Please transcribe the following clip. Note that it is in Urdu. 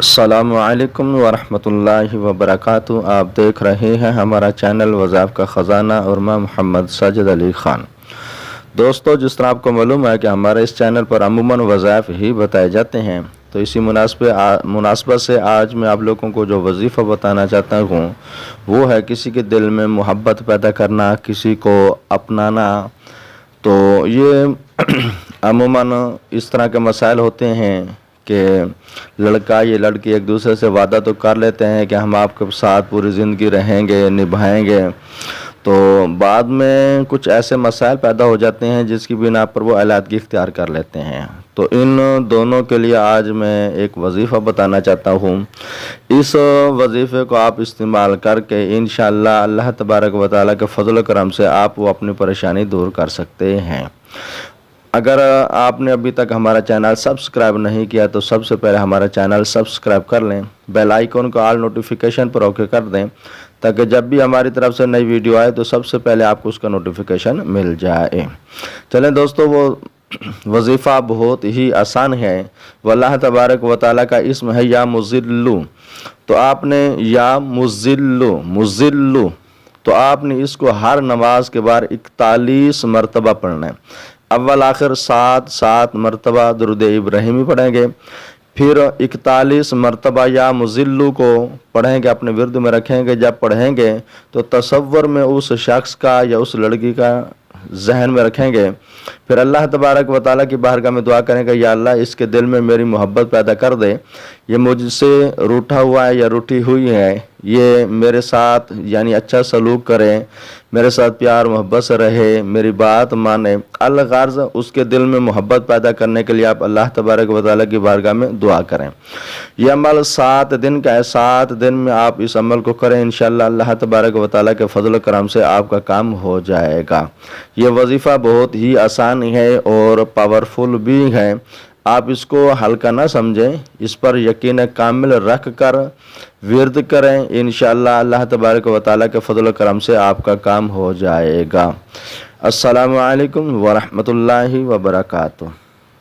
السلام علیکم ورحمۃ اللہ وبرکاتہ۔ آپ دیکھ رہے ہیں ہمارا چینل وظائف کا خزانہ اور میں محمد ساجد علی خان۔ دوستو، جس طرح آپ کو معلوم ہے کہ ہمارے اس چینل پر عموماً وظائف ہی بتائے جاتے ہیں، تو اسی مناسبت سے آج میں آپ لوگوں کو جو وظیفہ بتانا چاہتا ہوں وہ ہے کسی کے دل میں محبت پیدا کرنا، کسی کو اپنانا۔ تو یہ عموماً اس طرح کے مسائل ہوتے ہیں کہ لڑکا یا لڑکی ایک دوسرے سے وعدہ تو کر لیتے ہیں کہ ہم آپ کے ساتھ پوری زندگی رہیں گے، نبھائیں گے، تو بعد میں کچھ ایسے مسائل پیدا ہو جاتے ہیں جس کی بنا پر وہ علیحدگی اختیار کر لیتے ہیں۔ تو ان دونوں کے لیے آج میں ایک وظیفہ بتانا چاہتا ہوں۔ اس وظیفے کو آپ استعمال کر کے انشاءاللہ اللہ تبارک و تعالیٰ کے فضل و کرم سے آپ وہ اپنی پریشانی دور کر سکتے ہیں۔ اگر آپ نے ابھی تک ہمارا چینل سبسکرائب نہیں کیا تو سب سے پہلے ہمارا چینل سبسکرائب کر لیں، بیل آئیکن کو آل نوٹیفیکیشن پر اوکے کر دیں تاکہ جب بھی ہماری طرف سے نئی ویڈیو آئے تو سب سے پہلے آپ کو اس کا نوٹیفیکیشن مل جائے۔ چلیں دوستو، وہ وظیفہ بہت ہی آسان ہے۔ واللہ تبارک و تعالیٰ کا اسم ہے یا مذلو، تو آپ نے یا مذلو تو آپ نے اس کو ہر نماز کے بعد 41 مرتبہ پڑھنا ہے۔ اول آخر 7 مرتبہ درود ابراہیمی پڑھیں گے، پھر 41 مرتبہ یا مذلو کو پڑھیں گے، اپنے ورد میں رکھیں گے۔ جب پڑھیں گے تو تصور میں اس شخص کا یا اس لڑکی کا ذہن میں رکھیں گے، پھر اللہ تبارک و تعالیٰ کی بارگاہ میں دعا کریں گے، یا اللہ اس کے دل میں میری محبت پیدا کر دے، یہ مجھ سے روٹھا ہوا ہے یا روٹھی ہوئی ہے، یہ میرے ساتھ یعنی اچھا سلوک کرے، میرے ساتھ پیار محبت سے رہے، میری بات مانے۔ الغرض اس کے دل میں محبت پیدا کرنے کے لیے آپ اللہ تبارک و تعالیٰ کی بارگاہ میں دعا کریں۔ یہ عمل 7 دن کا ہے، 7 دن میں آپ اس عمل کو کریں، انشاءاللہ اللہ تبارک و تعالیٰ کے فضل و کرم سے آپ کا کام ہو جائے گا۔ یہ وظیفہ بہت ہی آسان ہے اور پاورفل بھی ہے، آپ اس کو ہلکا نہ سمجھیں، اس پر یقین کامل رکھ کر ورد کریں، انشاءاللہ اللہ تبارک و تعالیٰ کے فضل و کرم سے آپ کا کام ہو جائے گا۔ السلام علیکم ورحمۃ اللہ وبرکاتہ۔